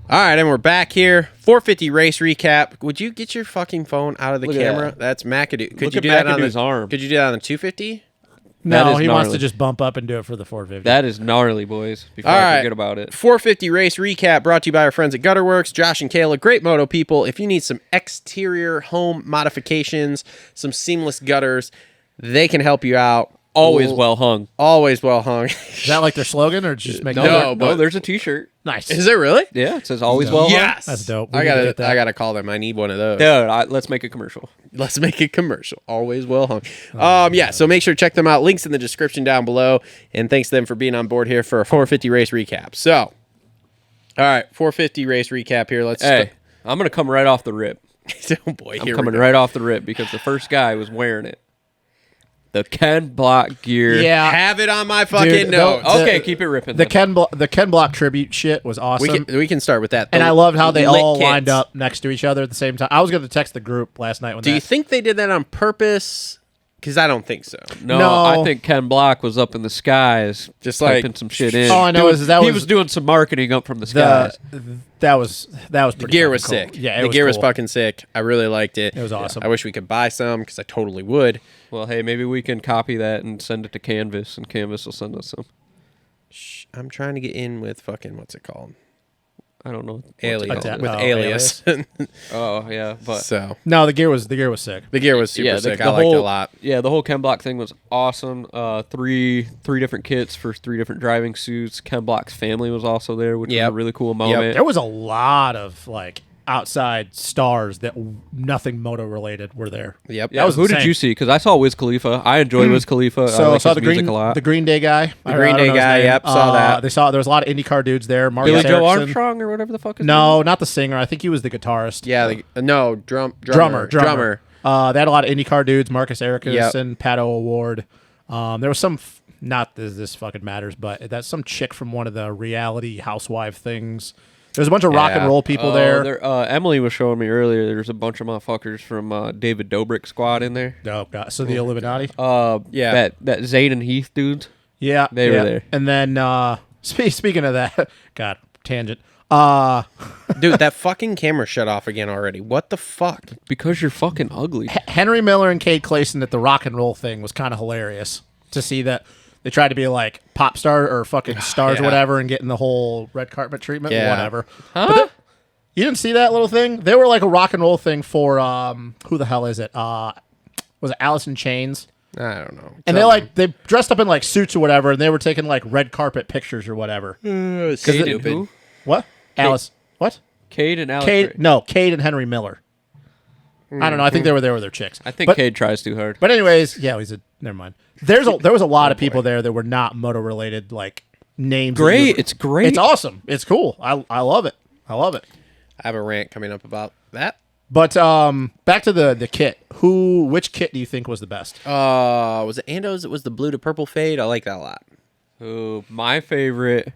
All right, and we're back here. 450 race recap. Would you get your fucking phone out of the camera? That's McAdoo. Could you do that on the arm? Could you do that on the 250? No, he wants to just bump up and do it for the 450. That is gnarly, boys. Before I forget about it. 450 race recap brought to you by our friends at Gutterworks, Josh and Kayla. Great moto people. If you need some exterior home modifications, some seamless gutters, they can help you out. Always well hung. Always well hung. Is that like their slogan, or just make No, there's a T-shirt. Nice. Is it really? Yeah, it says always well hung. Yes. That's dope. I gotta call them. I need one of those. Dude, let's make a commercial. Let's make a commercial. Always well hung. Yeah, so make sure to check them out. Links in the description down below. And thanks to them for being on board here for a 450 race recap. So, all right, 450 race recap here. Hey, I'm going to come right off the rip. Oh boy, I'm coming right off the rip because the first guy was wearing it. The Ken Block gear. Yeah. Have it on my fucking notes. Okay, keep it ripping. The Ken Block tribute shit was awesome. We can start with that. And I loved how they all lined up next to each other at the same time. I was going to text the group last night. Do you think they did that on purpose? Because I don't think so. No, I think Ken Block was up in the skies, just typing some shit in. All I know is he was doing some marketing up from the skies. That was pretty the gear was cool. sick. Yeah, the gear was fucking sick. I really liked it. It was awesome. I wish we could buy some because I totally would. Well, hey, maybe we can copy that and send it to Canvas, and Canvas will send us some. I'm trying to get in with fucking what's it called? I don't know. Alias. With Alias. Oh yeah, but so no, the gear was sick. The gear was super sick. I liked it a lot. Yeah, the whole Ken Block thing was awesome. Three different kits for 3 different driving suits. Ken Block's family was also there, which was a really cool moment. There was a lot of outside stars that nothing moto related were there. Yep. Yeah, who did you see? Because I saw Wiz Khalifa. I enjoy Wiz Khalifa. So I saw his music a lot. the Green Day guy. The Green Day guy. Yep, saw that. There was a lot of IndyCar dudes there. Billy Joe Armstrong or whatever the fuck is No, not the singer. I think he was the guitarist. Yeah. Drummer. They had a lot of IndyCar dudes. Marcus Erickson, Pato O'Ward. There was some. Not this fucking matters, but that's some chick from one of the reality housewife things. There's a bunch of rock and roll people there. Emily was showing me earlier. There's a bunch of motherfuckers from David Dobrik's squad in there. Oh god! So the Illuminati. Yeah. That Zayd and Heath dudes. Yeah, they were there. And then speaking of that, God, tangent. Dude, that fucking camera shut off again already. What the fuck? Because you're fucking ugly. Henry Miller and Cade Clayson at the rock and roll thing was kind of hilarious to see that. They tried to be like pop star or fucking stars or whatever and getting the whole red carpet treatment. Whatever. Huh? You didn't see that little thing? They were like a rock and roll thing for who the hell is it? Was it Alice in Chains? I don't know. And they dressed up in like suits or whatever, and they were taking like red carpet pictures or whatever. Cade and who? What? Alice? What? Cade and Alice. Cade and Henry Miller. I don't know. I think they were there with their chicks. I think Cade tries too hard. But anyways, yeah, never mind. There was a lot of people there that were not moto related, like names. Great, it's great. It's awesome. It's cool. I love it. I love it. I have a rant coming up about that. But back to the kit. Which kit do you think was the best? Was it Ando's? It was the blue to purple fade. I like that a lot. Oh, my favorite.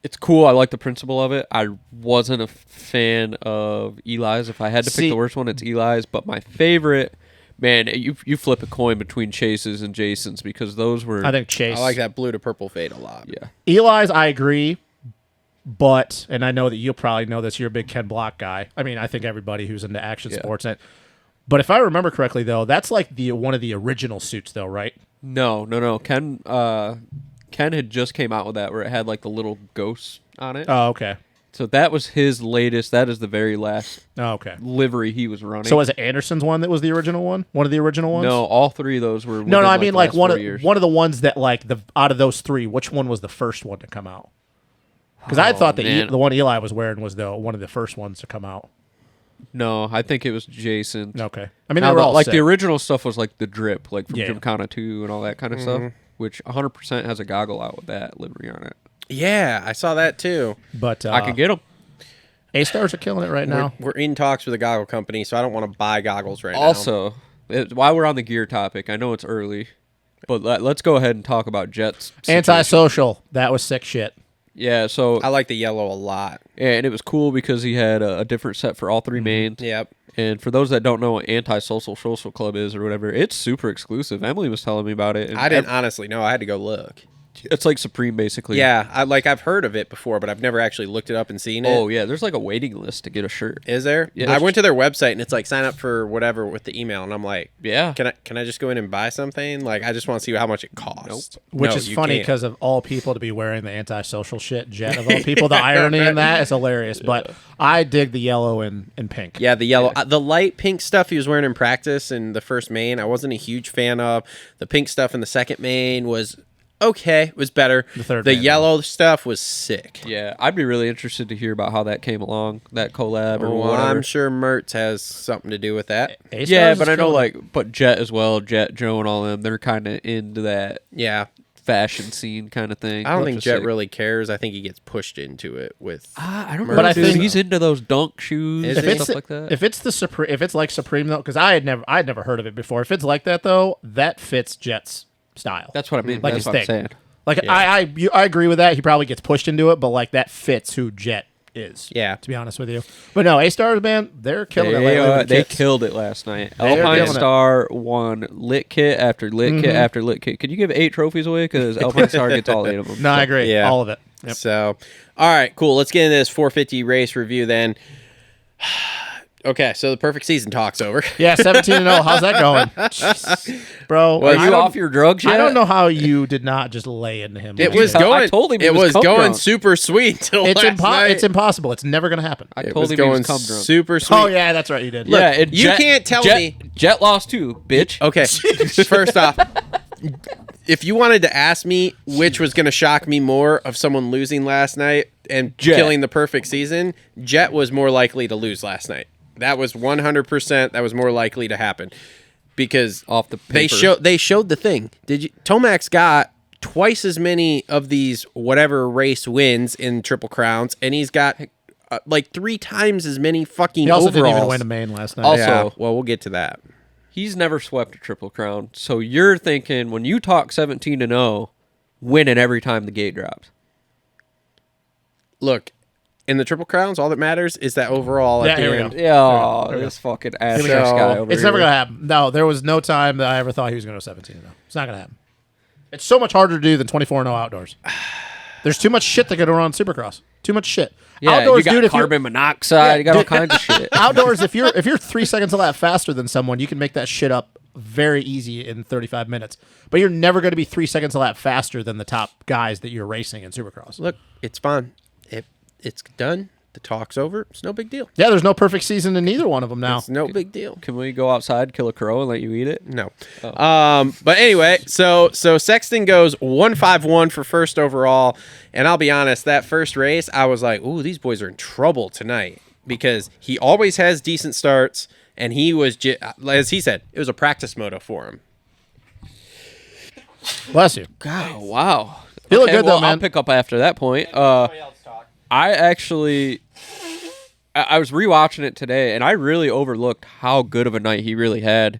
It's cool. I like the principle of it. I wasn't a fan of Eli's. If I had to pick the worst one, it's Eli's. But my favorite, man, you flip a coin between Chase's and Jason's because those were. I think Chase. I like that blue to purple fade a lot. Yeah. Eli's, I agree. But, and I know that you'll probably know this, you're a big Ken Block guy. I mean, I think everybody who's into action sports. But if I remember correctly, though, that's like one of the original suits, though, right? No. Ken had just came out with that where it had like the little ghosts on it. Oh, okay. So that was his latest. That is the very last livery he was running. So was it Anderson's one that was the original one? One of the original ones? No, all 3 of those were. No, I mean like one of the ones that like out of those 3, which one was the first one to come out? Because I thought that the one Eli was wearing was one of the first ones to come out. No, I think it was Jason. Okay. I mean, they were all like sick. the original stuff was like the drip, like from Gymkhana 2 and all that kind of stuff, which 100% has a goggle out with that livery on it. Yeah, I saw that too. But I can get them. A-Stars are killing it right now. We're in talks with a goggle company, so I don't want to buy goggles right now. Also, while we're on the gear topic, I know it's early, but let's go ahead and talk about Jet's Antisocial. That was sick shit. Yeah, so I like the yellow a lot. Yeah, and it was cool because he had a different set for all 3 mains. Yep. And for those that don't know what Antisocial Social Club is or whatever, it's super exclusive. Emily was telling me about it. And I didn't honestly know. I had to go look. It's like Supreme, basically. Yeah, I've heard of it before, but I've never actually looked it up and seen it. Oh, yeah. There's like a waiting list to get a shirt. Is there? Yeah. I went to their website and it's like sign up for whatever with the email, and I'm like, Yeah. can I just go in and buy something? Like, I just want to see how much it costs. Which No, is you funny can't. because of all people to be wearing the antisocial shit, Jet of all people. The irony in that is hilarious. But I dig the yellow and pink. Yeah, the yellow, the light pink stuff he was wearing in practice in the first main, I wasn't a huge fan of. The pink stuff in the second main was okay, it was better. The yellow stuff was sick. Yeah, I'd be really interested to hear about how that came along, that collab or whatever. I'm sure Mertz has something to do with that. Yeah, but I know but Jet as well, Jet, Joe, and all them, they're kind of into that Yeah. fashion scene kind of thing. I don't think Jet really cares. I think he gets pushed into it with. I don't know. But I think he's into those dunk shoes Is and he? stuff like that. If it's if it's like Supreme though, because I'd never heard of it before. If it's like that though, that fits Jet's style. That's what I mean. Like That's his what I'm thing. saying. Like I agree with that. He probably gets pushed into it, but like that fits who Jet is. Yeah. To be honest with you, but no, A-Stars, man, they're killing it. They killed it last night. They are Alpine killing it. Star won lit kit after lit kit after lit kit. Could you give 8 trophies away? Because Alpine Star gets all 8 of them. No, I agree. Yeah. All of it. Yep. So, all right, cool. Let's get into this 450 race review then. Okay, so the perfect season talk's over. Yeah, 17-0. How's that going, Jeez. Bro? Well, I you don't- off your drugs yet? I don't know how you did not just lay into him. It like was that. going. I told him he it was was cum going drunk. super sweet till It's last night. It's impossible. It's never gonna happen. I It told was him he going was cum drunk. super sweet. Oh yeah, that's right. You did. Yeah, and you can't tell me- Jet lost too, bitch. Okay, first off, if you wanted to ask me which was going to shock me more of someone losing last night and Jet. killing the perfect season, Jet was more likely to lose last night. That was 100%. That was more likely to happen because Off the paper. they showed the thing. Tomac's got twice as many of these whatever race wins in Triple Crowns, and he's got like 3 times as many fucking He also overalls. didn't even win a main last night. Also- Yeah, well, we'll get to that. He's never swept a Triple Crown. So you're thinking when you talk 17-0, winning every time the gate drops. Look, in the Triple Crowns, all that matters is that overall Yeah, at the here we end. go. Yeah, this fucking ass go. guy over It's here. never gonna happen. No, there was no time that I ever thought he was gonna go 17-0. It's not gonna happen. It's so much harder to do than 24-0 outdoors. There's too much shit that could run on Supercross. Too much shit. Yeah, Outdoors, you got dude. If carbon monoxide. You got all kinds of shit. outdoors, if you're 3 seconds a lap faster than someone, you can make that shit up very easy in 35 minutes. But you're never going to be 3 seconds a lap faster than the top guys that you're racing in Supercross. Look, it's fine. It's done. The talk's over. It's no big deal. Yeah, there's no perfect season in either one of them now. It's no big deal. Can we go outside, kill a crow, and let you eat it? No. But anyway, so Sexton goes 151 for first overall, and I'll be honest, that first race, I was like, ooh, these boys are in trouble tonight because he always has decent starts, and he was, as he said, it was a practice moto for him. Bless you. Oh, wow. You look good, though, man. I'll pick up after that point. I actually, I was rewatching it today, and I really overlooked how good of a night he really had.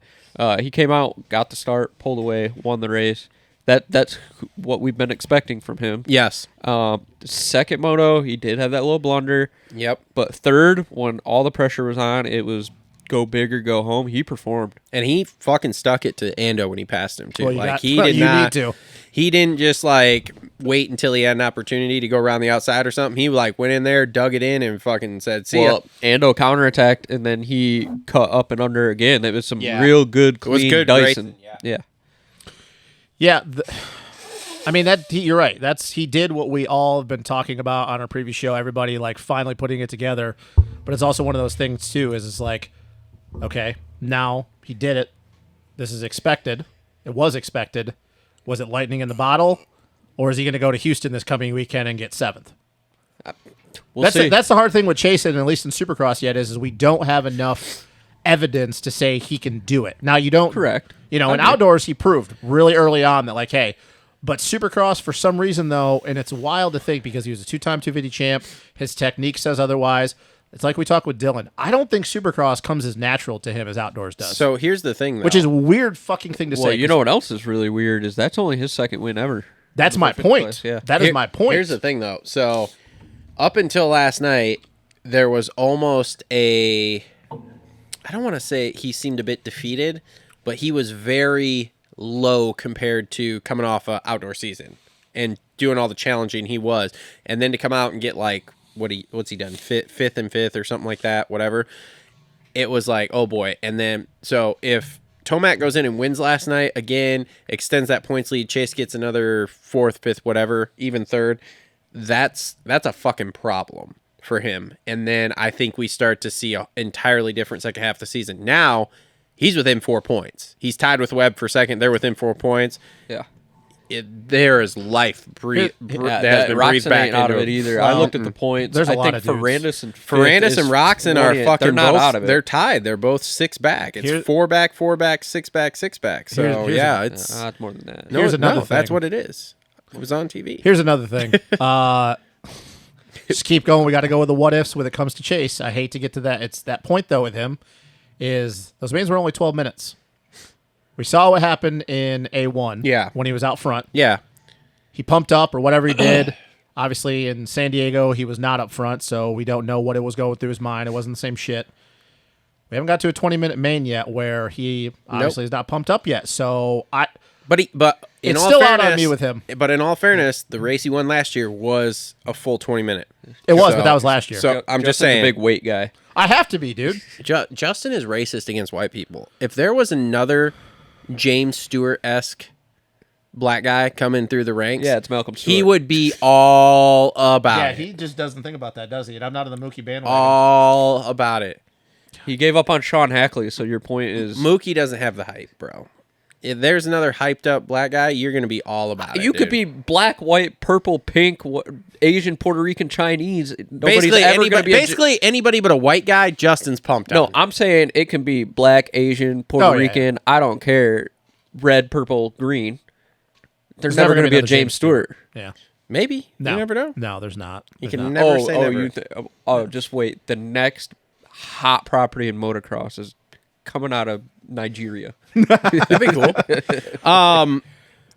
He came out, got the start, pulled away, won the race. That's what we've been expecting from him. Yes. Second moto, he did have that little blunder. Yep. But third, when all the pressure was on, it was go big or go home. He performed. And he fucking stuck it to Ando when he passed him, too. Well, like, you need to. He didn't just like wait until he had an opportunity to go around the outside or something. He like went in there, dug it in, and fucking said, "See ya." Ando counterattacked, and then he cut up and under again. It was some Yeah. real good, clean was good Dyson. racing, Yeah. I mean, you're right. He did what we all have been talking about on our previous show. Everybody like finally putting it together. But it's also one of those things too, is it's like, okay, now he did it. This is expected. It was expected. Was it lightning in the bottle? Or is he going to go to Houston this coming weekend and get 7th? We'll see. That's the hard thing with Chasen, at least in Supercross yet, is we don't have enough evidence to say he can do it. Now, you don't... Correct. In outdoors, he proved really early on that, like, hey... But Supercross, for some reason, though, and it's wild to think because he was a 2-time 250 champ, his technique says otherwise. It's like we talked with Dylan. I don't think Supercross comes as natural to him as outdoors does. So here's the thing, though. Which is a weird fucking thing to Well, say. you know what else is really weird is that's only his second win ever. That's my fifth point. place, yeah. That is my point. Here's the thing, though. So up until last night, there was almost I don't want to say he seemed a bit defeated, but he was very low compared to coming off an outdoor season. and doing all the challenging he was, and then to come out and get like what's he done, fifth and fifth or something like that, whatever. It was like, oh boy. And then so if Tomac goes in and wins last night again, extends that points lead, Chase gets another fourth, fifth, whatever, even third. That's a fucking problem for him. And then I think we start to see an entirely different second half of the season. Now he's within 4 points. He's tied with Webb for second. They're within 4 points. Yeah. There is life that has been breathed Roczen back ain't out into of it him. either. I looked at the points. There's a I lot think of dudes. Ferrandis and Roczen are fucking they're not both, out of it. they're tied. They're both 6 back. It's 4 back, 4 back, 6 back, 6 back. So here's it's more than that. no, Here's another thing. That's what it is. It was on TV. Here's another thing. Just keep going. We got to go with the what ifs when it comes to Chase. I hate to get to that. It's that point though with him is those meetings were only 12 minutes. We saw what happened in A1. Yeah. When he was out front. Yeah. He pumped up or whatever he did. Obviously, in San Diego, he was not up front, so we don't know what it was going through his mind. It wasn't the same shit. We haven't got to a 20-minute main yet where he obviously is not pumped up yet. So But in it's all still fairness, out on me with him. But in all fairness, the race he won last year was a full 20-minute. It was, but that was last year. So I'm just Justin's saying, a big weight guy. I have to be, dude. Justin is racist against white people. If there was another James Stewart-esque black guy coming through the ranks, Yeah, it's Malcolm Stewart. he would be all about Yeah, it. he just doesn't think about that, does he? And I'm not in the Mookie bandwagon. All about it. He gave up on Sean Hackley, so your point is Mookie doesn't have the hype, bro. If there's another hyped up black guy, you're going to be all about it. you could dude. be black, white, purple, pink, Asian, Puerto Rican, Chinese. Nobody's basically ever going to anybody, be anybody but a white guy. Justin's pumped. No, on. I'm saying it can be black, Asian, Puerto Oh, yeah, Rican. I don't care. Red, purple, green. There's never never going to be a another James Stewart. Yeah. Maybe. No. You never know. No, there's not. You There's can not. never say never. Just wait. The next hot property in motocross is coming out of Nigeria. That'd be cool.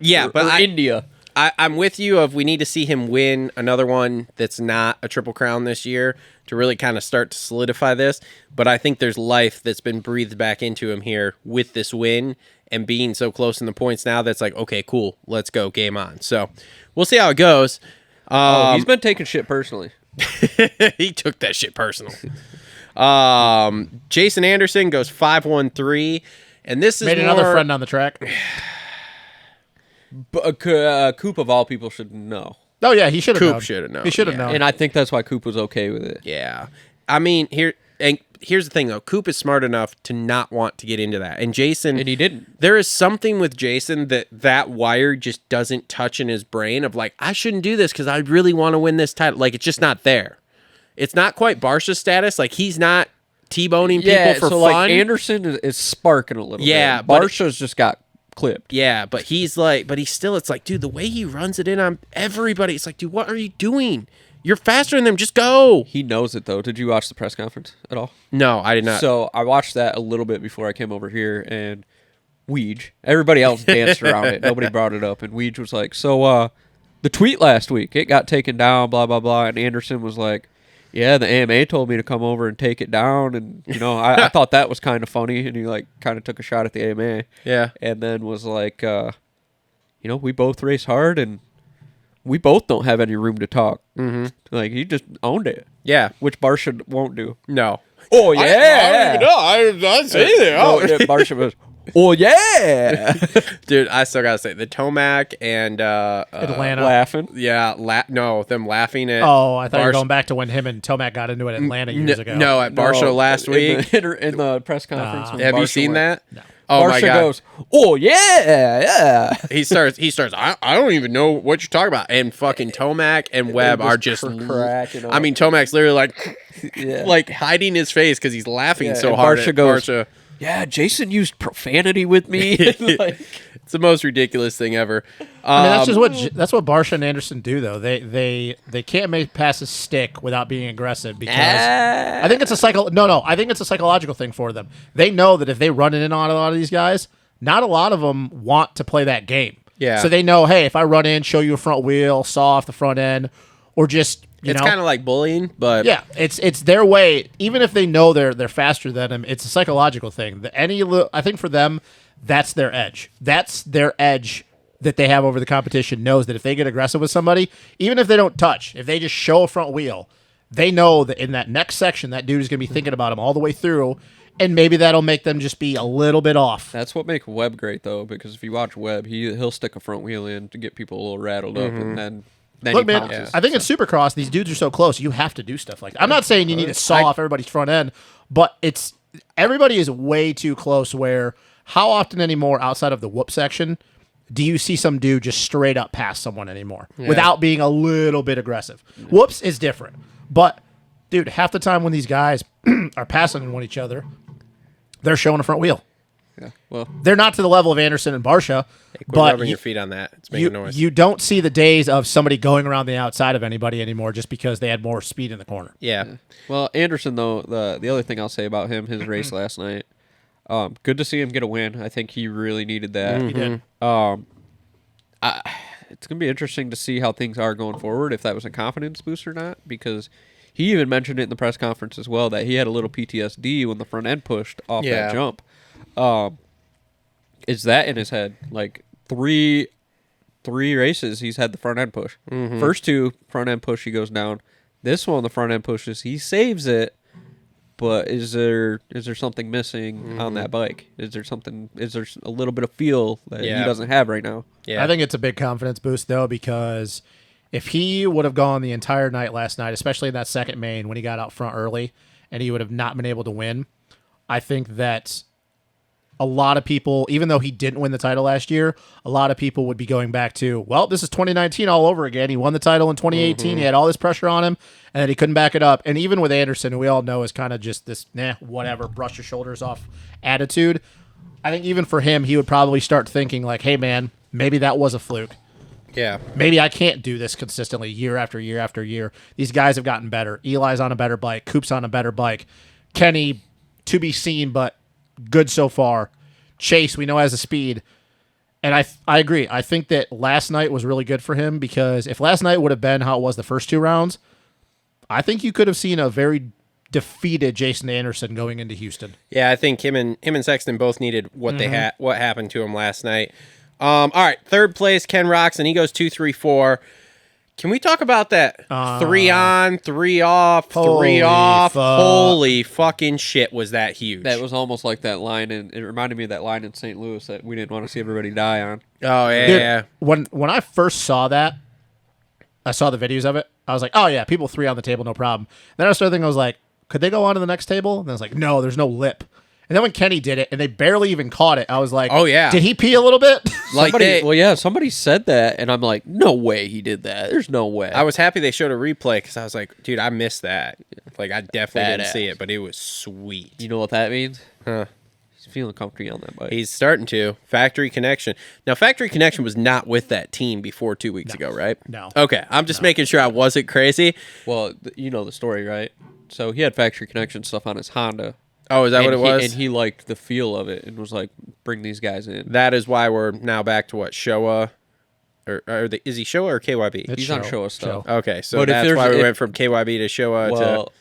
Yeah, but or India. I'm with you. Of we need to see him win another one that's not a Triple Crown this year to really kind of start to solidify this. But I think there's life that's been breathed back into him here with this win and being so close in the points now. That's like, okay, cool, let's go, game on. So we'll see how it goes. He's been taking shit personally. He took that shit personal. Jason Anderson goes 5-1-3, and this is Made another friend on the track. Coop of all people should know. Oh, yeah, he should have known. Coop should have known. He should have yeah. known. And I think that's why Coop was okay with it. Yeah, I mean here's the thing though. Coop is smart enough to not want to get into that, and Jason, And he didn't. There is something with Jason that wire just doesn't touch in his brain of like, I shouldn't do this because I really want to win this title. Like it's just not there. It's not quite Barsha status. Like he's not T-boning people for so fun. like Anderson is sparking a little Yeah, bit. but Barsha's just got clipped. Yeah, but he's still, it's like, dude, the way he runs it in on everybody, it's like, dude, what are you doing? You're faster than them. Just go. He knows it, though. Did you watch the press conference at all? No, I did not. So I watched that a little bit before I came over here, and Weege, everybody else danced around it. Nobody brought it up, and Weege was like, so the tweet last week, it got taken down, blah, blah, blah, and Anderson was like, yeah, the AMA told me to come over and take it down, and, I thought that was kind of funny, and he, kind of took a shot at the AMA. Yeah. And then was like, we both race hard, and we both don't have any room to talk. Mm-hmm. He just owned it. Yeah. Which Barsha won't do. No. Oh, yeah. I didn't say anything. Barsha was, oh, yeah. Dude, I still got to say, the Tomac and Atlanta. Laughing. Yeah, them laughing at I thought you were Barsha- going back to when him and Tomac got into it in Atlanta years ago. No, at Barsha last week. In the press conference. when Have you Barsha seen went. that? No. Oh, Barsha my God. goes, oh, yeah. He starts. I don't even know what you're talking about. And fucking Tomac and Webb are just cracking up. I mean, Tomac's literally like, Yeah. like hiding his face because he's laughing Yeah, so and hard. Barsha at goes, Barsha. yeah, Jason used profanity with me. It's the most ridiculous thing ever. I mean, that's what Barsha and Anderson do, though. They can't make passes stick without being aggressive because I think it's a I think it's a psychological thing for them. They know that if they run it in on a lot of these guys, not a lot of them want to play that game. Yeah. So they know, hey, if I run in, show you a front wheel, saw off the front end, or just it's kind of like bullying, but yeah, it's their way. Even if they know they're faster than him, it's a psychological thing. I think for them, that's their edge. That's their edge that they have over the competition knows that if they get aggressive with somebody, even if they don't touch, if they just show a front wheel, they know that in that next section, that dude is going to be thinking about them all the way through, and maybe that'll make them just be a little bit off. That's what makes Webb great, though, because if you watch Webb, he'll stick a front wheel in to get people a little rattled up, and then Look, he man, pounces. I think in Supercross, these dudes are so close, you have to do stuff like that. I'm not saying you need to saw off everybody's front end, but everybody is way too close where how often anymore outside of the whoop section do you see some dude just straight up pass someone anymore without being a little bit aggressive? Whoops is different. But, dude, half the time when these guys are passing one each other, they're showing a front wheel. Yeah, well, They're not to the level of Anderson and Barsha, Quit but rubbing your feet on that. It's making noise. you don't see the days of somebody going around the outside of anybody anymore just because they had more speed in the corner. Yeah. well, Anderson, though, the other thing I'll say about him, his race last night, good to see him get a win. I think he really needed that. He did. It's going to be interesting to see how things are going forward, if that was a confidence boost or not, because he even mentioned it in the press conference as well, that he had a little PTSD when the front end pushed off that jump. Is that in his head? Like, three races, he's had the front end push. First two, front end push, he goes down. This one, the front end pushes, he saves it, but is there something missing on that bike? Is there a little bit of feel that he doesn't have right now? Yeah. I think it's a big confidence boost, though, because if he would have gone the entire night last night, especially in that second main when he got out front early, and he would have not been able to win, I think that a lot of people, even though he didn't win the title last year, a lot of people would be going back to, well, this is 2019 all over again. He won the title in 2018. He had all this pressure on him, and then he couldn't back it up. And even with Anderson, who we all know is kind of just this, whatever, brush your shoulders off attitude, I think even for him, he would probably start thinking like, hey, man, maybe that was a fluke. Yeah. Maybe I can't do this consistently year after year after year. These guys have gotten better. Eli's on a better bike. Coop's on a better bike. Kenny, to be seen, but good so far. Chase, we know, has the speed. And I agree. I think that last night was really good for him because if last night would have been how it was the first two rounds, I think you could have seen a very defeated Jason Anderson going into Houston. Yeah, I think him and Sexton both needed what they had, what happened to him last night. All right, third place, Ken Roczen. He goes 2-3-4. Can we talk about that 3 on, 3 off, 3 off? Holy fucking shit, was that huge? That was almost like that line, and it reminded me of that line in St. Louis that we didn't want to see everybody die on. Oh, yeah. Dude, yeah. When I first saw that, I saw the videos of it. I was like, oh, yeah, people 3 on the table, no problem. Then I started thinking, I was like, could they go on to the next table? And I was like, no, there's no lip. And then when Kenny did it, and they barely even caught it, I was like, oh, yeah. Did he pee a little bit? Like somebody said that, and I'm like, no way he did that. There's no way. I was happy they showed a replay because I was like, dude, I missed that. Like, I definitely didn't Badass. see it, but it was sweet. You know what that means? Huh. He's feeling comfy on that bike. He's starting to. Factory Connection. Now, Factory Connection was not with that team before 2 weeks ago, right? No. Okay, I'm just making sure I wasn't crazy. Well, you know the story, right? So he had Factory Connection stuff on his Honda. Oh, is that what it was? And he liked the feel of it and was like, bring these guys in. That is why we're now back to what, Showa? Is he Showa or KYB? He's on Showa stuff. Okay, so But if that's there's- why we if- went from KYB to Showa Well, to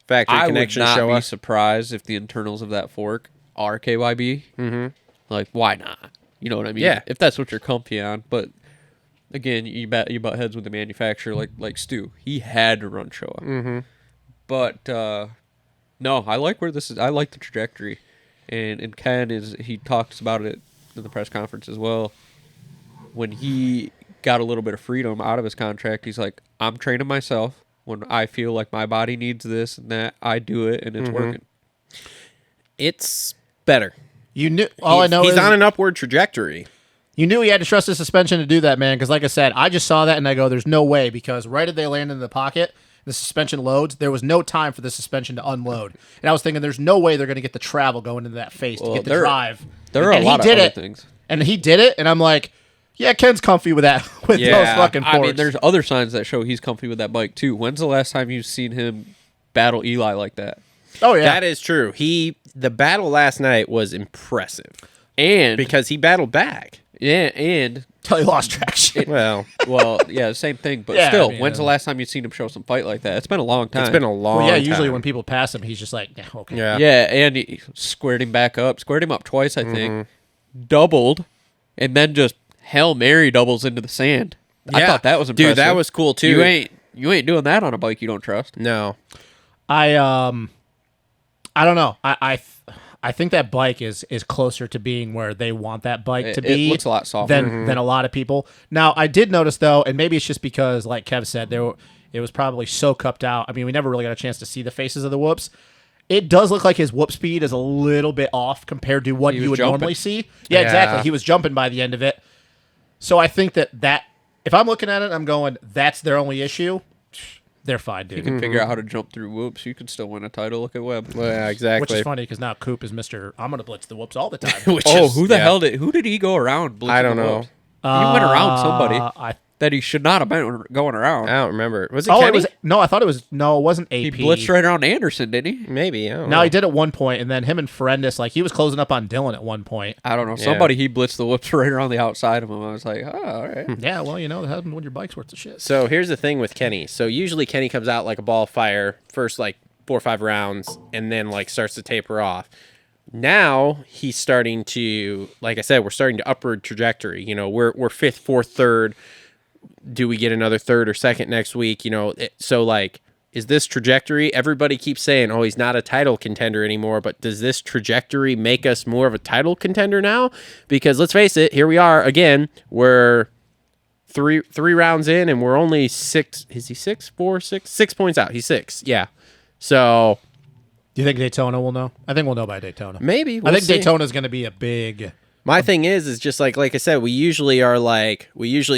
Factory I would Connection not Showa. be surprised if the internals of that fork are KYB. Mm-hmm. Like, why not? You know what I mean? Yeah. If that's what you're comfy on. But again, you butt heads with the manufacturer like Stu. He had to run Showa. Mm-hmm. But no, I like where this is. I like the trajectory, and Ken he talks about it in the press conference as well. When he got a little bit of freedom out of his contract, he's like, I'm training myself. When I feel like my body needs this and that, I do it, and it's working. It's better. You knew. All I know he's is on an upward trajectory. you knew he had to trust his suspension to do that, man. Because like I said, I just saw that and I go, "There's no way." Because right as they land in the pocket, the suspension loads. There was no time for the suspension to unload, and I was thinking, "There's no way they're going to get the travel going into that face to Well, get the there- drive." There are And a lot he of did other it, things. and he did it, and I'm like, "Yeah, Ken's comfy with that with Yeah, those fucking forks." I mean, there's other signs that show he's comfy with that bike too. When's the last time you've seen him battle Eli like that? oh yeah, That is true. The battle last night was impressive And because he battled back. yeah, and till he lost traction. Well, yeah, same thing. But Yeah, still, I mean, when's the last time you've seen him show some fight like that? It's been a long time. it's been a long Well, yeah, time. usually when people pass him, he's just like, "Yeah, okay." Yeah. Yeah, and he squared him up twice, I think, doubled, and then just Hail Mary doubles into the sand. I thought that was impressive. Dude, that was cool too. You ain't doing that on a bike you don't trust. No. I don't know. I think that bike is closer to being where they want that bike to be. It looks a lot softer than a lot of people. Now, I did notice though, and maybe it's just because, like Kev said, it was probably so cupped out. I mean, we never really got a chance to see the faces of the whoops. It does look like his whoop speed is a little bit off compared to what you would normally see. Yeah, exactly. He was jumping by the end of it. So I think that if I'm looking at it, I'm going, that's their only issue. They're fine, dude. You can figure out how to jump through whoops. You can still win a title. Look at Webb. Well, yeah, exactly. Which is funny because now Coop is Mr. I'm going to blitz the whoops all the time. Who the hell did he go around blitzing I don't the know. whoops? He went around somebody that he should not have been going around. I don't remember. Was it Kenny? I thought it was, no, it wasn't AP. He blitzed right around Anderson, didn't he? Maybe. I don't No, know. he did at one point, and then him and Ferendis, like, he was closing up on Dylan at one point. I don't know. Somebody he blitzed the whoops right around the outside of him. I was like, oh, all right. Yeah, well, that happens when your bike's worth of shit. So here's the thing with Kenny. So usually Kenny comes out like a ball of fire, first like 4 or 5 rounds, and then like starts to taper off. Now he's starting to, like I said, we're starting to upward trajectory. We're 5th, 4th, 3rd. Do we get another 3rd or 2nd next week? So like, is this trajectory? Everybody keeps saying, oh, he's not a title contender anymore. But does this trajectory make us more of a title contender now? Because let's face it, here we are again. We're three rounds in, and we're only 6. Is he 6? 4, 6? 6 points out. He's 6. Yeah. So, Do you think Daytona will know? I think we'll know by Daytona. Maybe. I think Daytona is going to be a big. My thing is just like I said, we usually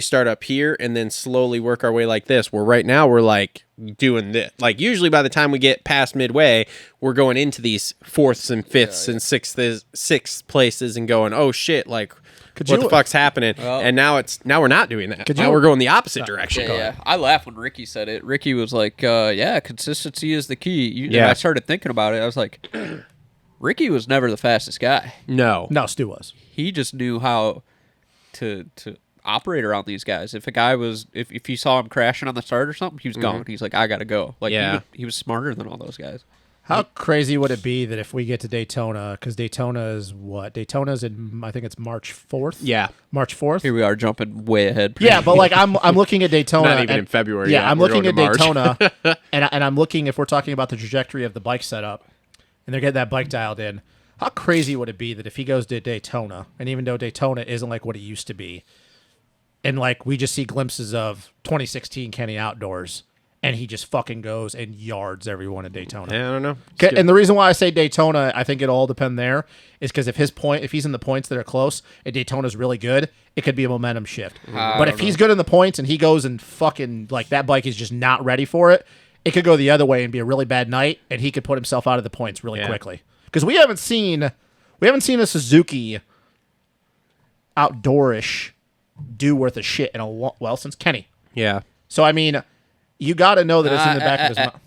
start up here and then slowly work our way like this. Where right now we're like doing this. Like usually by the time we get past midway, we're going into these 4ths and 5ths and 6th places and going, oh shit, like what the fuck's happening? And now we're not doing that. Now we're going the opposite direction. Yeah. I laughed when Ricky said it. Ricky was like, consistency is the key. And I started thinking about it. I was like, Ricky was never the fastest guy. No, Stu was. He just knew how to operate around these guys. If a guy was, if you saw him crashing on the start or something, he was gone. He's like, I gotta go. Like, he was smarter than all those guys. How crazy would it be that if we get to Daytona, because Daytona is what? Daytona's in, I think it's March 4th. Yeah. March 4th. Here we are jumping way ahead. Yeah, but like I'm looking at Daytona. Not even in February. Yeah, yet. I'm We're looking going at to March. Daytona, and I'm looking, if we're talking about the trajectory of the bike setup, and they're getting that bike dialed in, how crazy would it be that if he goes to Daytona, and even though Daytona isn't like what it used to be, and like we just see glimpses of 2016 Kenny Outdoors, and he just fucking goes and yards everyone at Daytona. Yeah, I don't know. And the reason why I say Daytona, I think it'll all depend there, is because if he's in the points that are close and Daytona's really good, it could be a momentum shift. But if he's good in the points and he goes and fucking, like, that bike is just not ready for it, it could go the other way and be a really bad night, and he could put himself out of the points really quickly. Because we haven't seen a Suzuki outdoorish do worth a shit in since Kenny. Yeah. So I mean, you got to know that it's in the back of his mind.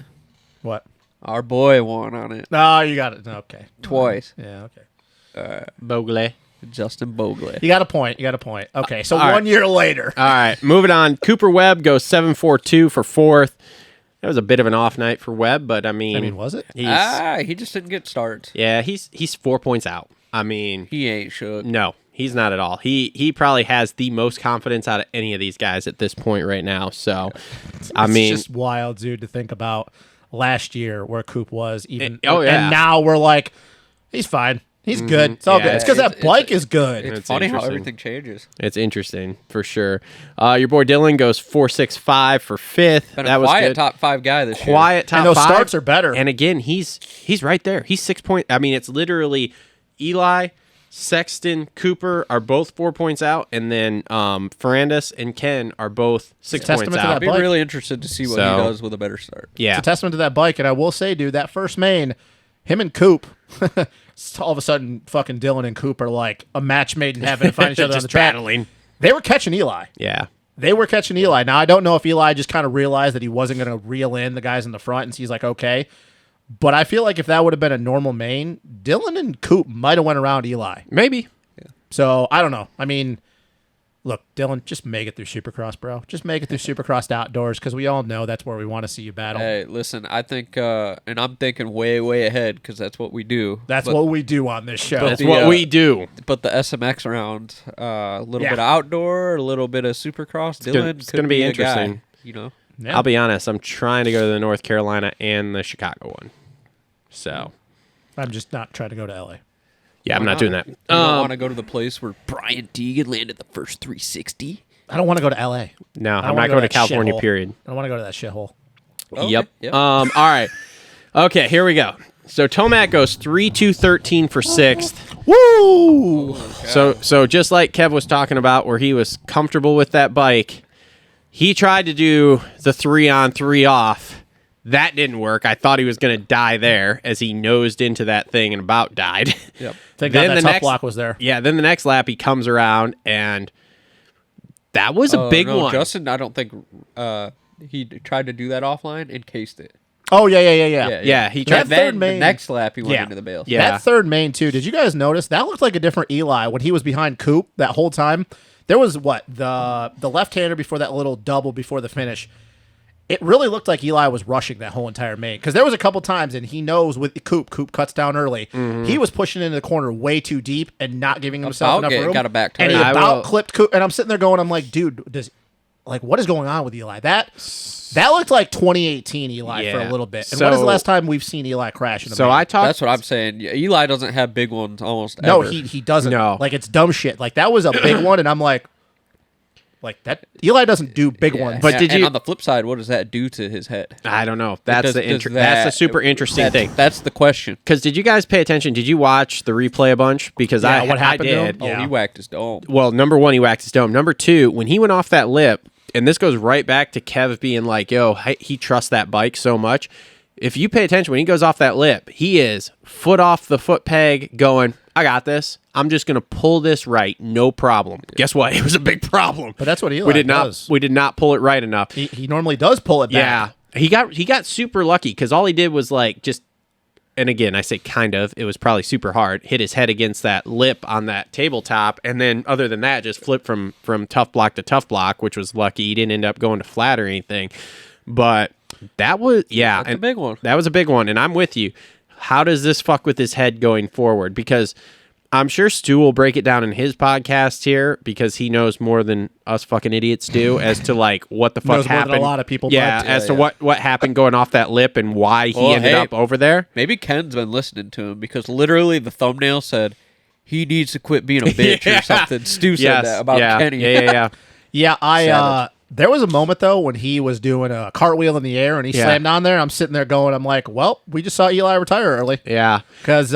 What? Our boy won on it. No, you got it. Okay. Twice. Yeah. Okay. Bogle. Justin Bogle. You got a point. Okay, so 1 year later. All right, moving on. Cooper Webb goes 7.42 for 4th. That was a bit of an off night for Webb, but I mean, was it? He just didn't get starts. Yeah, he's 4 points out. I mean, He ain't shook. no, he's not at all. He probably has the most confidence out of any of these guys at this point right now. So, I mean, it's just wild, dude, to think about last year where Coop was even. Oh, yeah. And now we're like, he's fine. He's good. It's all Yeah, good. It's because that bike is good. It's It's funny how interesting. everything changes. it's interesting for sure. Your boy Dylan goes 4.65 for 5th. Been That a was quiet good. top 5 guy this year. Quiet top And those 5. starts are better. And again, he's right there. He's 6 points. I mean, it's literally Eli, Sexton, Cooper are both 4 points out, and then Ferrandis and Ken are both 6 Testament points to out. I'd be bike. really interested to see what So- he does with a better start. Yeah. It's a testament to that bike. And I will say, dude, that first main, him and Coop, all of a sudden, fucking Dylan and Coop are like a match made in heaven to find each other on Just the track. battling. They were catching Eli. Yeah. They were catching Eli. Now, I don't know if Eli just kind of realized that he wasn't going to reel in the guys in the front, and so he's like, okay. But I feel like if that would have been a normal main, Dylan and Coop might have went around Eli. Maybe. So, I don't know. I mean, Look, Dylan, just make it through Supercross, bro. Just make it through Supercross outdoors because we all know that's where we want to see you battle. Hey, listen, I think, and I'm thinking way, way ahead because that's what we do. That's what we do on this show. That's what we do. But the SMX round, a little bit of outdoor, a little bit of Supercross. It's going to be interesting. Guy, you know, Yeah. I'll be honest. I'm trying to go to the North Carolina and the Chicago one. So I'm just not trying to go to LA. yeah, I'm not doing that. you don't want to go to the place where Brian Deegan landed the first 360. I don't want to go to LA. No, I I'm wanna not go going to that California. shithole. Period. I don't want to go to that shithole. Okay, Yep. yep. All right. Okay, here we go. So Tomac goes 3-2-13 for sixth. Woo! So just like Kev was talking about, where he was comfortable with that bike, he tried to do the 3-on-3 off. That didn't work. I thought he was going to die there as he nosed into that thing and about died. Yep. Thank God that tough block was there. Yeah. Then the next lap he comes around and that was a big one. Justin, I don't think he tried to do that offline and cased it. Oh, yeah. Yeah, he But tried. That third then main- the next lap he went Yeah. into the bales. Yeah. That third main, too. Did you guys notice? That looked like a different Eli when he was behind Coop that whole time. There was, the left-hander before that little double before the finish. It really looked like Eli was rushing that whole entire main. Because there was a couple times, and he knows with Coop cuts down early. He was pushing into the corner way too deep and not giving himself enough room. Got a back and tire. he I about will- clipped Coop. And I'm sitting there going, I'm like, dude, what is going on with Eli? That looked like 2018 Eli for a Yeah. little bit. And So- when is the last time we've seen Eli crash in the So main? I talked. That's what I'm saying. Yeah, Eli doesn't have big ones almost No, ever. he doesn't. No. Like, it's dumb shit. Like, that was a big one, and I'm like that. Eli doesn't do big Yeah. ones. But did and you- on the flip side, what does that do to his head? I don't know. That's Does that's the super interesting thing. That's the question. Because did you guys pay attention? Did you watch the replay a bunch? Because Yeah, I what happened to him? did. Oh, Yeah. he whacked his dome. Well, number one, he whacked his dome. Number two, when he went off that lip, and this goes right back to Kev being like, yo, he trusts that bike so much. If you pay attention, when he goes off that lip, he is foot off the foot peg going, I got this. I'm just going to pull this right. No problem. Guess what? It was a big problem. But that's what Eli we did does. not. We did not pull it right enough. He normally does pull it back. Yeah. He got super lucky because all he did was like just, and again, I say kind of, it was probably super hard, hit his head against that lip on that tabletop. And then other than that, just flipped from tough block to tough block, which was lucky. He didn't end up going to flat or anything. But that was, yeah. That's a big one. That was a big one. And I'm with you. How does this fuck with his head going forward? Because I'm sure Stu will break it down in his podcast here because he knows more than us fucking idiots do as to like what the fuck Knows more than happened. a lot of people, Yeah, but- as to Yeah. what happened going off that lip and why he Well, ended hey, up over there. Maybe Ken's been listening to him because literally the thumbnail said he needs to quit being a bitch Yeah. or something. Stu said Yes. that about yeah. Kenny. Yeah. Yeah, Savage. there was a moment though when he was doing a cartwheel in the air and he Yeah. slammed on there. I'm sitting there going, I'm like, well, we just saw Eli retire early Yeah. because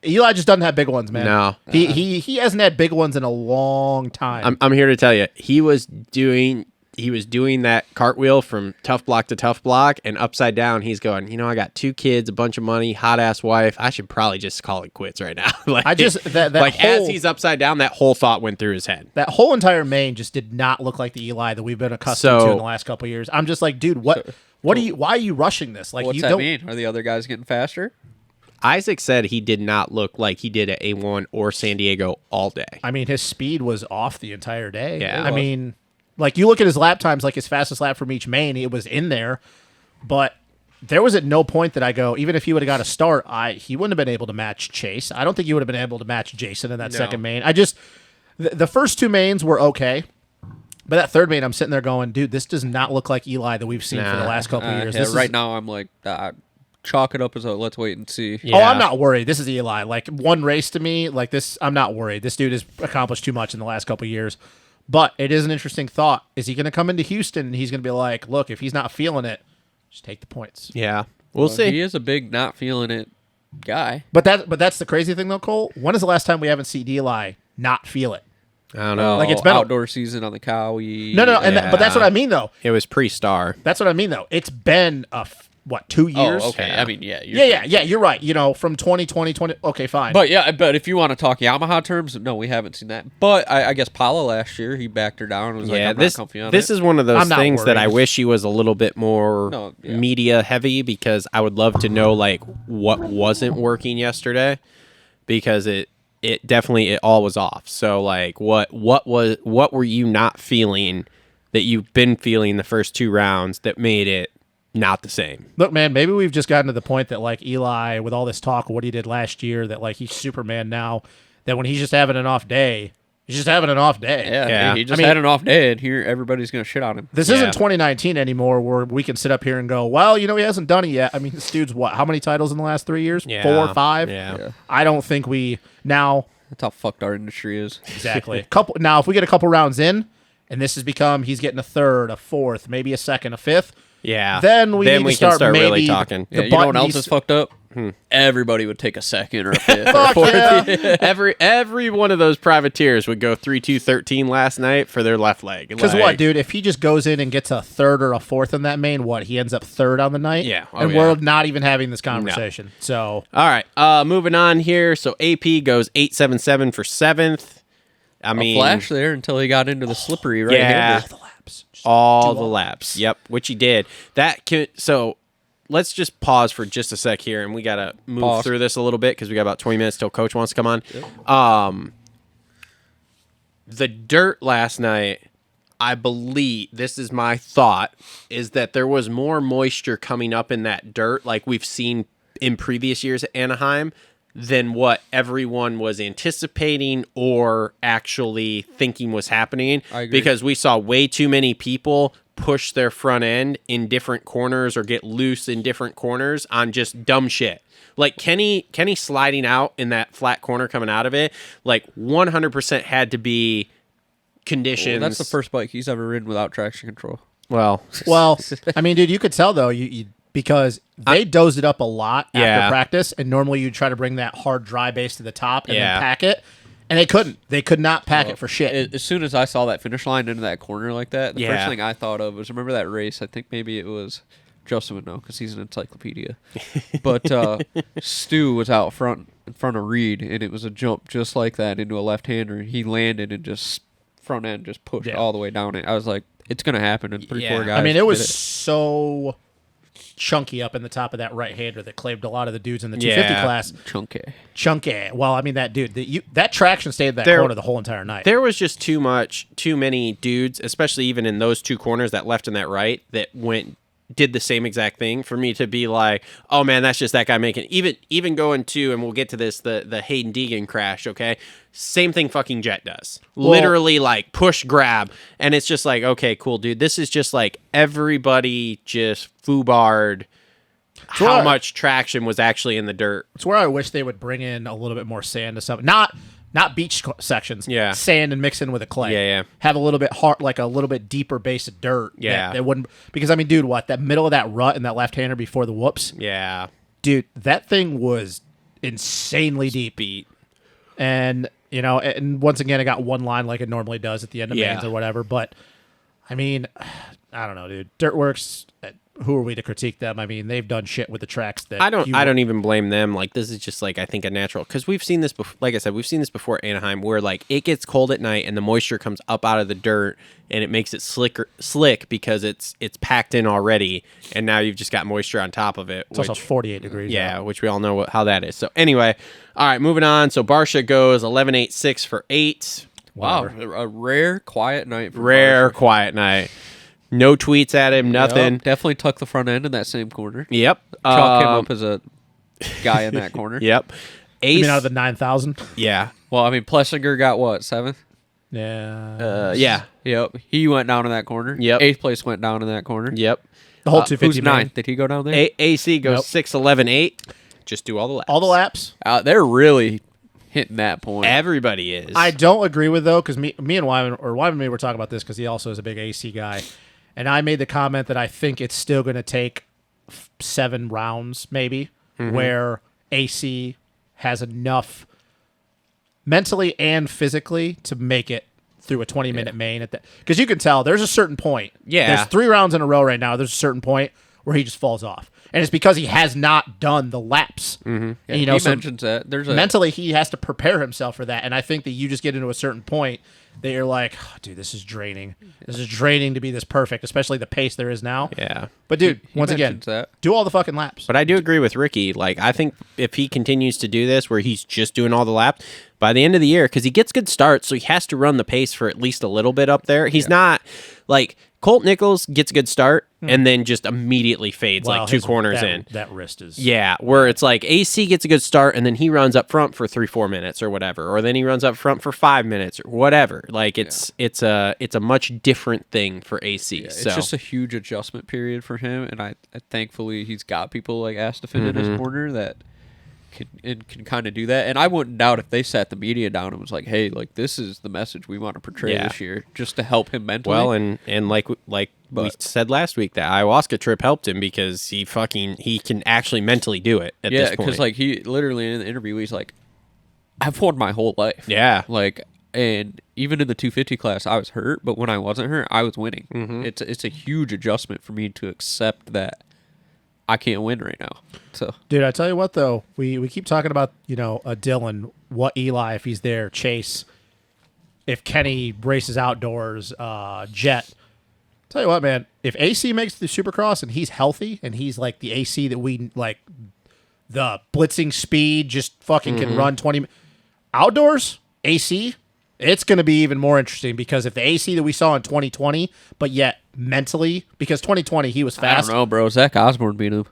Eli just doesn't have big ones, man. No. he hasn't had big ones in a long time. I'm here to tell you, he was doing that cartwheel from tough block to tough block and upside down. He's going, I got 2 kids, a bunch of money, hot ass wife. I should probably just call it quits right now. Like, I just that like as whole, he's upside down, that whole thought went through his head. that whole entire main just did not look like the Eli that we've been accustomed to in the last couple of years. I'm just like, dude, what are you? Why are you rushing this? Like, What's you that don't. mean? Are the other guys getting faster? Isaac said he did not look like he did at A1 or San Diego all day. I mean, his speed was off the entire day. Yeah. I mean, like you look at his lap times, like his fastest lap from each main, it was in there, but there was at no point that I go, even if he would have got a start, he wouldn't have been able to match Chase. I don't think he would have been able to match Jason in that second main. The first 2 mains were okay. But that third main, I'm sitting there going, dude, this does not look like Eli that we've seen for the last couple of years. Yeah, This right is, now I'm like, chalk it up as a let's wait and see. Yeah. Oh, I'm not worried. This is Eli. Like, one race to me, like this, I'm not worried. This dude has accomplished too much in the last couple of years. But it is an interesting thought. Is he going to come into Houston and he's going to be like, look, if he's not feeling it, just take the points. Yeah. We'll see. He is a big not feeling it guy. But that's the crazy thing, though, Cole. When is the last time we haven't seen Eli not feel it? I don't know. Like, it's been outdoor season on the Cowie. No. And Yeah. but that's what I mean, though. It was pre-star. That's what I mean, though. It's been, 2 years? Oh, okay. Yeah. I mean, yeah. Yeah, you're right. From 2020, okay, fine. But if you want to talk Yamaha terms, no, we haven't seen that. But I guess Paula last year, he backed her down and was like, I'm this not comfy on this it. is one of those I'm not things that I worried. wish he was a little bit more No, yeah. media heavy because I would love to know like what wasn't working yesterday because it all was off. So like, what were you not feeling that you've been feeling the first 2 rounds that made it not the same? Look, man, maybe we've just gotten to the point that like Eli, with all this talk of what he did last year, that like he's Superman now, that when he's just having an off day, he's just having an off day. Yeah. He just had an off day, and here everybody's going to shit on him. This isn't 2019 anymore where we can sit up here and go, well, he hasn't done it yet. I mean, this dude's how many titles in the last 3 years? 4, 5? Yeah. I don't think now. That's how fucked our industry is. Exactly. Now, if we get a couple rounds in, and this has become, he's getting a third, a fourth, maybe a second, a fifth. Yeah. Then we need to start maybe really talking. Yeah, you know what else is fucked up? Everybody would take a second or a fifth or a fourth. Yeah. Every one of those privateers would go 3-2-13 last night for their left leg. Because what, dude? If he just goes in and gets a third or a fourth in that main, he ends up third on the night? Yeah. And we're not even having this conversation. No. So. All right. Moving on here. So AP goes 8-7-7 for 7th. I mean, a flash there until he got into the slippery right hander. All the laps. Yep, which he did. So let's just pause for just a sec here, and we got to move through this a little bit because we got about 20 minutes till Coach wants to come on. Yep. The dirt last night, I believe, this is my thought, is that there was more moisture coming up in that dirt like we've seen in previous years at Anaheim than what everyone was anticipating or actually thinking was happening. I agree. Because we saw way too many people push their front end in different corners or get loose in different corners on just dumb shit. Like Kenny sliding out in that flat corner coming out of it, like 100% had to be conditions. Well, that's the first bike he's ever ridden without traction control. Well, I mean, dude, you could tell though, because they dozed it up a lot after practice, and normally you'd try to bring that hard dry base to the top and then pack it, and they couldn't. They could not pack it for shit. As soon as I saw that finish line into that corner like that, the first thing I thought of was, remember that race? I think maybe it was, Joseph would know because he's an encyclopedia. But Stu was out front in front of Reed, and it was a jump just like that into a left-hander. He landed and just front end just pushed all the way down it. I was like, it's going to happen in 3-4 guys. I mean, it was so chunky up in the top of that right-hander that claimed a lot of the dudes in the 250 class. Chunky. Well, I mean, that dude, that traction stayed in that corner the whole entire night. There was just too many dudes, especially even in those two corners, that left and that right, that did the same exact thing for me to be like, oh man, that's just that guy making even going to, and we'll get to this, the Hayden Deegan crash, okay? Same thing fucking Jet does. Literally like push grab, and it's just like, okay, cool, dude. This is just like everybody just foobarred how much traction was actually in the dirt. It's where I wish they would bring in a little bit more sand to something. Not beach sections. Yeah. Sand and mix in with a clay. Yeah. Have a little bit hard, like a little bit deeper base of dirt. Yeah. That wouldn't, because I mean, dude, that middle of that rut and that left-hander before the whoops. Yeah. Dude, that thing was insanely deep. And, and once again, it got one line like it normally does at the end of mains or whatever. But, I mean, I don't know, dude. Dirtworks, who are we to critique them? I mean, they've done shit with the tracks that I don't even blame them. Like, this is just like, I think, a natural, because we've seen this before. Like I said, we've seen this before at Anaheim, where like it gets cold at night and the moisture comes up out of the dirt and it makes it slick because it's packed in already, and now you've just got moisture on top of it. It's also 48 degrees. Yeah, which we all know how that is. So anyway, all right, moving on. So Barsha goes 11-8-6 for 8. Wow, a rare quiet night. Quiet night. No tweets at him, nothing. Yep, definitely tuck the front end in that same corner. Yep. Chalk him up as a guy in that corner. Yep. Ace. You mean out of the 9,000? Yeah. Well, I mean, Plessinger got what, 7th? Yeah. Yeah. Yep. He went down in that corner. Yep. 8th place went down in that corner. Yep. The whole 250 Who's 9th? Did he go down there? AC goes 6-11-8. Just do all the laps. All the laps? They're really hitting that point. Everybody is. I don't agree with, though, because me and Wyman and me were talking about this because he also is a big AC guy. And I made the comment that I think it's still going to take 7 rounds, maybe, where AC has enough mentally and physically to make it through a 20-minute main. Because you can tell there's a certain point. Yeah. There's 3 rounds in a row right now. There's a certain point where he just falls off. And it's because he has not done the laps. Yeah, And, you know, he mentions that. Mentally, he has to prepare himself for that. And I think that you just get into a certain point that you're like, oh, dude, this is draining. This is draining to be this perfect, especially the pace there is now. Yeah. But, dude, He once again, mentions that. do all the fucking laps. But I do agree with Ricky. Like, I think if he continues to do this where he's just doing all the laps, by the end of the year, because he gets good starts, so he has to run the pace for at least a little bit up there. He's not, like, Colt Nichols gets a good start and then just immediately fades Wow, like two corners that, in. That wrist is... Yeah, where it's like AC gets a good start and then he runs up front for 3-4 minutes or whatever, or then he runs up front for 5 minutes or whatever. Like it's a much different thing for AC. Yeah, so it's just a huge adjustment period for him, and I thankfully he's got people like Astafin in his corner that can kind of do that. And I wouldn't doubt if they sat the media down and was like, "Hey, like this is the message we want to portray this year, just to help him mentally." well, and like we said last week, that ayahuasca trip helped him because he can actually mentally do it at this point. because like he literally in the interview he's like, "I've won my whole life." Yeah. like. And even in the 250 class, I was hurt, but when I wasn't hurt, I was winning. It's a huge adjustment for me to accept that I can't win right now. So, Dude, I tell you what, though, we keep talking about, you know, Dylan, what Eli, if he's there, Chase, if Kenny races outdoors, Jet. Tell you what, man, if AC makes the Supercross and he's healthy and he's like the AC that we like, the blitzing speed, just fucking can run 20 outdoors, AC, it's going to be even more interesting because if the AC that we saw in 2020, but yet mentally, because 2020 he was fast. I don't know, bro. Zach Osborne beat him.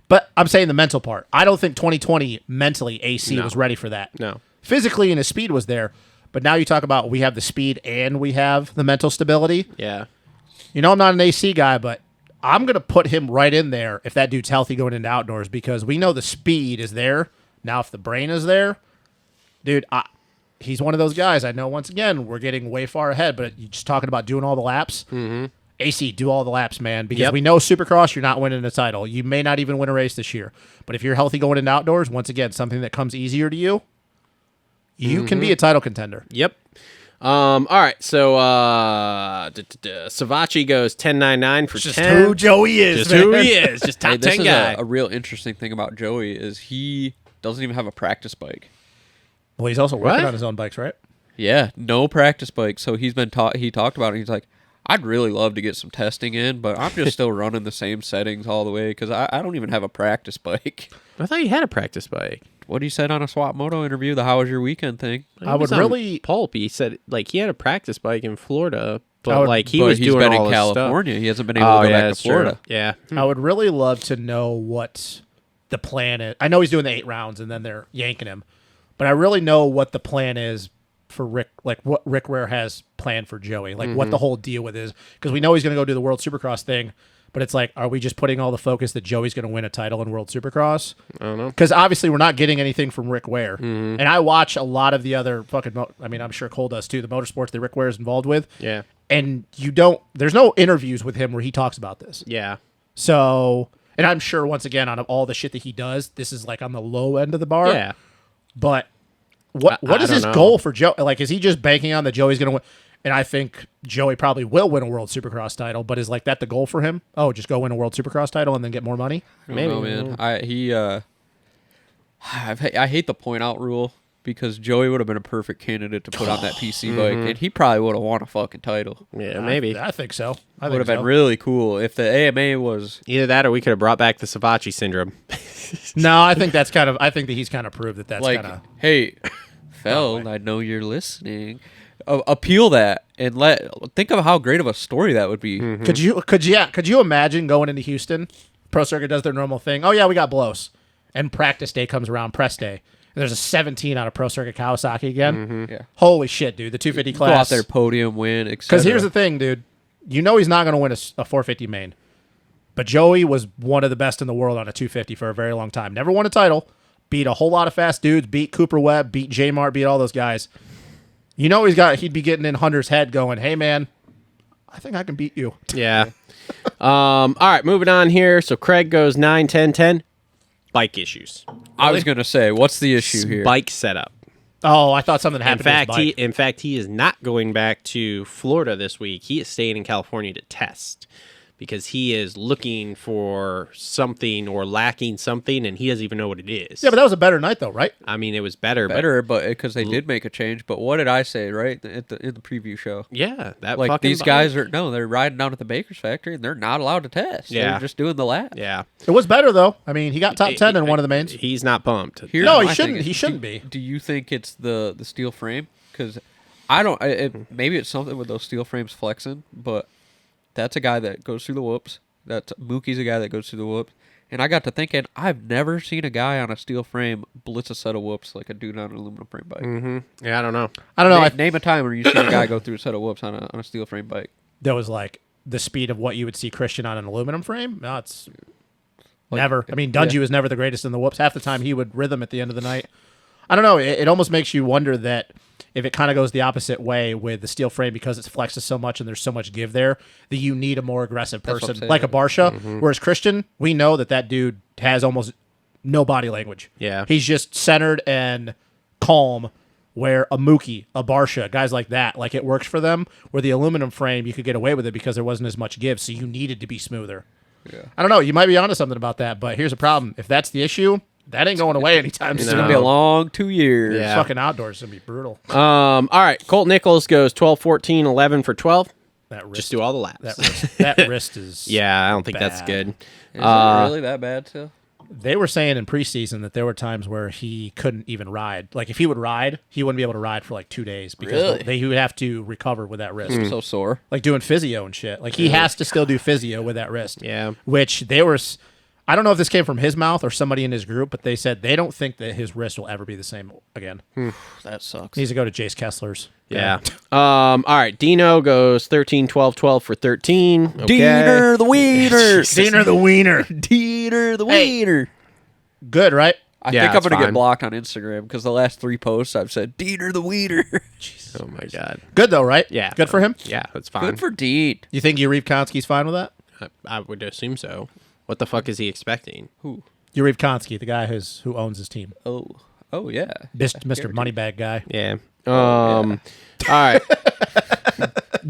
But I'm saying the mental part. I don't think 2020 mentally AC was ready for that. No. Physically and his speed was there. But now you talk about we have the speed and we have the mental stability. Yeah. You know, I'm not an AC guy, but I'm going to put him right in there if that dude's healthy going into outdoors because we know the speed is there. Now, if the brain is there, dude, he's one of those guys. I know, once again, we're getting way far ahead, but you're just talking about doing all the laps. AC, do all the laps, man, because we know Supercross, you're not winning a title. You may not even win a race this year. But if you're healthy going into outdoors, once again, something that comes easier to you, you can be a title contender. Yep. All right. So Savachi goes 10.99 for Just 10. who Joey is, Just man. who he is. Just top Hey, this 10 is guy. a real interesting thing about Joey is he doesn't even have a practice bike. Well, he's also working What? on his own bikes, right? Yeah, no practice bike. So he's been he talked about it. He's like, I'd really love to get some testing in, but I'm just still running the same settings all the way because I don't even have a practice bike. I thought you had a practice bike. What he said on a Swap Moto interview, the "How was your weekend" thing. I would really... Pulp. He said like he had a practice bike in Florida, but I would- like he But was he's doing been all in this California. stuff. He hasn't been able to go back that's to Florida. True. Yeah. I would really love to know what the plan is. I know he's doing the 8 rounds and then they're yanking him, but I really know what the plan is for Rick, like what Rick Ware has planned for Joey, like what the whole deal with is, because we know he's going to go do the World Supercross thing, but it's like, are we just putting all the focus that Joey's going to win a title in World Supercross? I don't know. Because obviously we're not getting anything from Rick Ware, and I watch a lot of the other fucking. I mean, I'm sure Cole does too. The motorsports that Rick Ware is involved with, Yeah. and you don't. There's no interviews with him where he talks about this. Yeah. So, and I'm sure once again on all the shit that he does, this is like on the low end of the bar. Yeah. But what I is don't his know. goal for Joe? Like, is he just banking on that Joey's going to win? And I think Joey probably will win a World Supercross title, but is like that the goal for him? Oh, just go win a World Supercross title and then get more money? Maybe. No, man. I hate the point out rule because Joey would have been a perfect candidate to put on that PC bike, and he probably would have won a fucking title. Yeah, maybe. I think so. I Would think have been so. really cool if the AMA was. Either that or we could have brought back the Savachi syndrome. No, I think that's kind of. I think that he's kind of proved that that's Like, kind of. hey, Feld, I know you're listening. Appeal that and think of how great of a story that would be. Could you imagine going into Houston? Pro Circuit does their normal thing. Oh yeah, we got blows, and practice day comes around, press day. And there's a 17 out of Pro Circuit Kawasaki again. Yeah, Holy shit, dude! The 250 go out class. there, podium win, etc. Because here's the thing, dude. You know he's not going to win a 450 main. But Joey was one of the best in the world on a 250 for a very long time. Never won a title. Beat a whole lot of fast dudes. Beat Cooper Webb. Beat J Mart. Beat all those guys. You know he'd be getting in Hunter's head going, hey, man, I think I can beat you. Yeah. All right, moving on here. So Craig goes 9, 10, 10. Bike issues. I was gonna say, what's the issue here? Bike setup. Oh, I thought something happened to his bike. In fact, he is not going back to Florida this week. He is staying in California to test because he is looking for something or lacking something, and he doesn't even know what it is. Yeah, but that was a better night, though, right? I mean, it was better. But because they did make a change. But what did I say, right, in the preview show? Yeah, that Like, fucking these guys they're riding down at the Baker's factory, and they're not allowed to test. Yeah. They're just doing the lap. Yeah. It was better, though. I mean, he got top 10 in one of the mains. He's not pumped. Here's No, he my shouldn't. thing. He shouldn't be. Do you think it's the steel frame? Because I don't. Maybe it's something with those steel frames flexing, but that's a guy that goes through the whoops. Mookie's a guy that goes through the whoops. And I got to thinking, I've never seen a guy on a steel frame blitz a set of whoops like a dude on an aluminum frame bike. Mm-hmm. Yeah, I don't know. Name a time where you see a guy go through a set of whoops on a steel frame bike. That was like the speed of what you would see Christian on an aluminum frame. No, it's never. I mean, Dungy was never the greatest in the whoops. Half the time he would rhythm at the end of the night. I don't know. It almost makes you wonder that if it kind of goes the opposite way with the steel frame because it flexes so much and there's so much give there, that you need a more aggressive person like a Barsha. Mm-hmm. Whereas Christian, we know that dude has almost no body language. Yeah. He's just centered and calm, where a Mookie, a Barsha, guys like that, like it works for them, where the aluminum frame, you could get away with it because there wasn't as much give, so you needed to be smoother. Yeah. I don't know. You might be onto something about that, but here's a problem. If that's the issue, that ain't going away anytime soon. It's going to be a long 2 years. Yeah. Fucking outdoors is going to be brutal. All right. Colt Nichols goes 12, 14, 11 for 12. That wrist, Just do all the laps. that wrist is Yeah, I don't think that's bad. good. Is it really that bad, too? They were saying in preseason that there were times where he couldn't even ride. Like, if he would ride, he wouldn't be able to ride for like 2 days because Really? he would have to recover with that wrist. I'm so sore. Like doing physio and shit. Like, he has to still do physio with that wrist. Yeah. Which they were... I don't know if this came from his mouth or somebody in his group, but they said they don't think that his wrist will ever be the same again. That sucks. He needs to go to Jace Kessler's. Yeah. All right. Dino goes 13, 12, 12 for 13. Okay. Diener the wiener. Diener the wiener. Diener the wiener. Good, right? I Yeah, think I'm it's going to fine. get blocked on Instagram because the last 3 posts I've said Diener the wiener. Oh, my God. Good, though, right? Yeah. Good for him? Yeah, that's fine. Good for Dean. You think Yuriv Konsky's fine with that? I would assume so. What the fuck is he expecting? Who? Yuriv Konsky, the guy who owns his team. Oh yeah. Mr. Moneybag guy. Yeah. All right.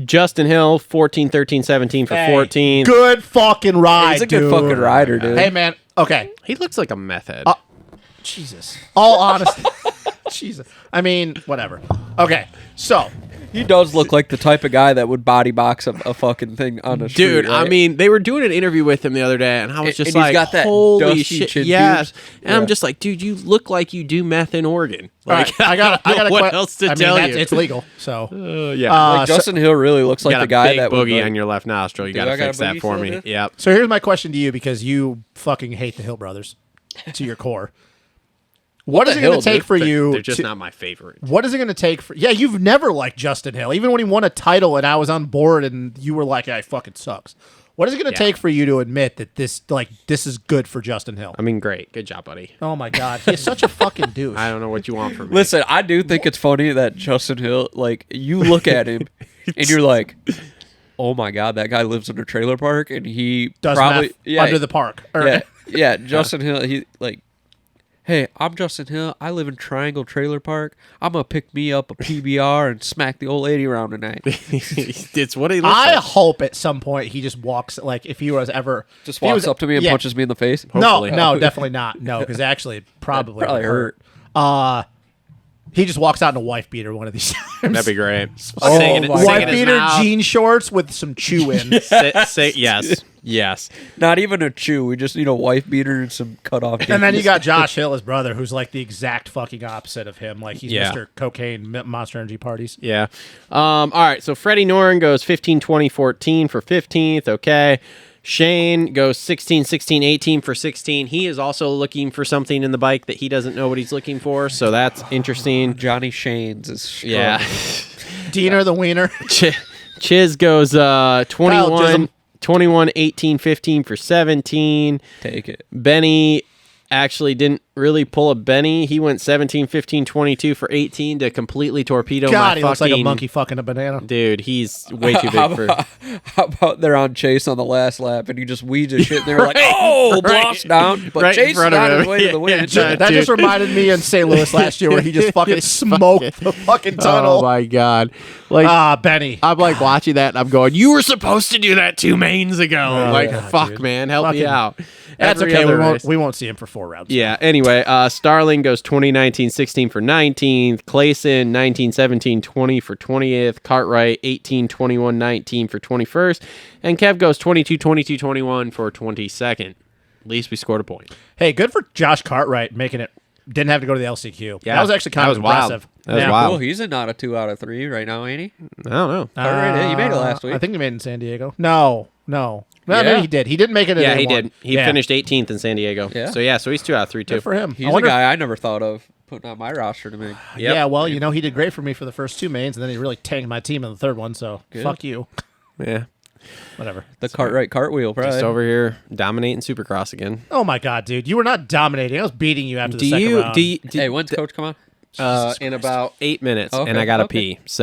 Justin Hill, 14, 13, 17 for 14. Good fucking ride, He's a good dude. fucking rider, dude. Hey, man. Okay. He looks like a meth head. Jesus. All honesty. Jesus. I mean, whatever. Okay. So, He does look like the type of guy that would body box a fucking thing on a street, Dude, right? I mean, they were doing an interview with him the other day, and I was just And he's like, got that holy dusty shit. chin Yes. pubes. And I'm Yeah. just like, dude, you look like you do meth in Oregon. all Like, right. I got a what else to tell you? It's legal. So, yeah. like Justin Hill really looks You like got the a guy big that would boogie like, on your left nostril. You got to I got a fix that boogie for still, me. dude? Yep. so here's my question to you because you fucking hate the Hill brothers to your core. What is the it going hell, to take dude? for you? They're just to- not my favorite. What is it going to take for? Yeah, you've never liked Justin Hill, even when he won a title, and I was on board, and you were like, "Yeah, he fucking sucks." What is it going to take for you to admit that this is good for Justin Hill? I mean, great. Good job, buddy. Oh my God, he's such a fucking douche. I don't know what you want from me. Listen, I do think it's funny that Justin Hill, like, you look at him and you're like, oh my God, that guy lives in a trailer park and he Does probably meth under the park. Or- yeah. Justin Hill, he like, hey, I'm Justin Hill. I live in Triangle Trailer Park. I'm gonna pick me up a PBR and smack the old lady around tonight. It's what he looks I like. hope at some point he just walks like if he was ever Just if he walks was- up to me and yeah. punches me in the face. Hopefully. No, definitely not. No, because actually it probably That'd probably would hurt. He just walks out in a wife beater one of these times. That'd be great. my Wife beater, jean shorts with some chew in. Yes. Not even a chew. We just need a wife beater and some cut off. And then you got Josh Hill, his brother, who's like the exact fucking opposite of him. Like he's Yeah. Mr. Cocaine, Monster Energy parties. Yeah. All right. So Freddie Noren goes 15, 20, 14 for 15th. Okay. Shane goes 16, 16, 18 for 16. He is also looking for something in the bike that he doesn't know what he's looking for. So that's interesting. Johnny Shane's is struggling. Yeah. Diener the wiener. Chiz goes 21, Chisholm. 21, 18, 15 for 17. Take it. Benny actually didn't really pull a Benny. He went 17, 15, 22 for 18 to completely torpedo God, my he fucking... looks like a monkey fucking a banana. Dude, he's way too big for... How about they're on Chase on the last lap and he just weeds his shit and they're like, Right, oh, right. blocks down. But Right in Chase is front of on his him. way to the win. Yeah, That just reminded me in St. Louis last year where he just fucking smoked the fucking tunnel. Oh, my God. Like, Benny. I'm like watching that and I'm going, you were supposed to do that 2 mains ago. Oh, like, God, fuck, dude. man. Help me Fucking- out. That's Every okay. other race. We won't see him for 4 rounds. Yeah, anyway, Starling goes 2019 16 for 19th. Clayson 19 17 20 for 20th. Cartwright 18 21 19 for 21st. And Kev goes 22 22 21 for 22nd. At least we scored a point. Hey, good for Josh Cartwright making it. Didn't have to go to the LCQ. Yeah, that was actually kind that of was wild. impressive. That was Yeah. wild. Well, he's not a 2 out of 3 right now, ain't he? I don't know. Cartwright, he made it last week. I think he made it in San Diego. No, Yeah. maybe he did. He didn't make it. Yeah, in he A1. did. He Yeah. finished 18th in San Diego. Yeah. So he's 2 out of 3 too. Good for him. He's I a wonder if- guy I never thought of putting on my roster to make. Yep. Yeah, well, he did great for me for the first 2 mains, and then he really tanked my team in the third one. So Good. fuck you. Yeah. Whatever. The Cartwright cartwheel, probably. Just over here dominating Supercross again. Oh my god, dude, you were not dominating. I was beating you after the second round. Hey, when's Coach come on? in about 8 minutes, Okay, and I gotta okay. pee. So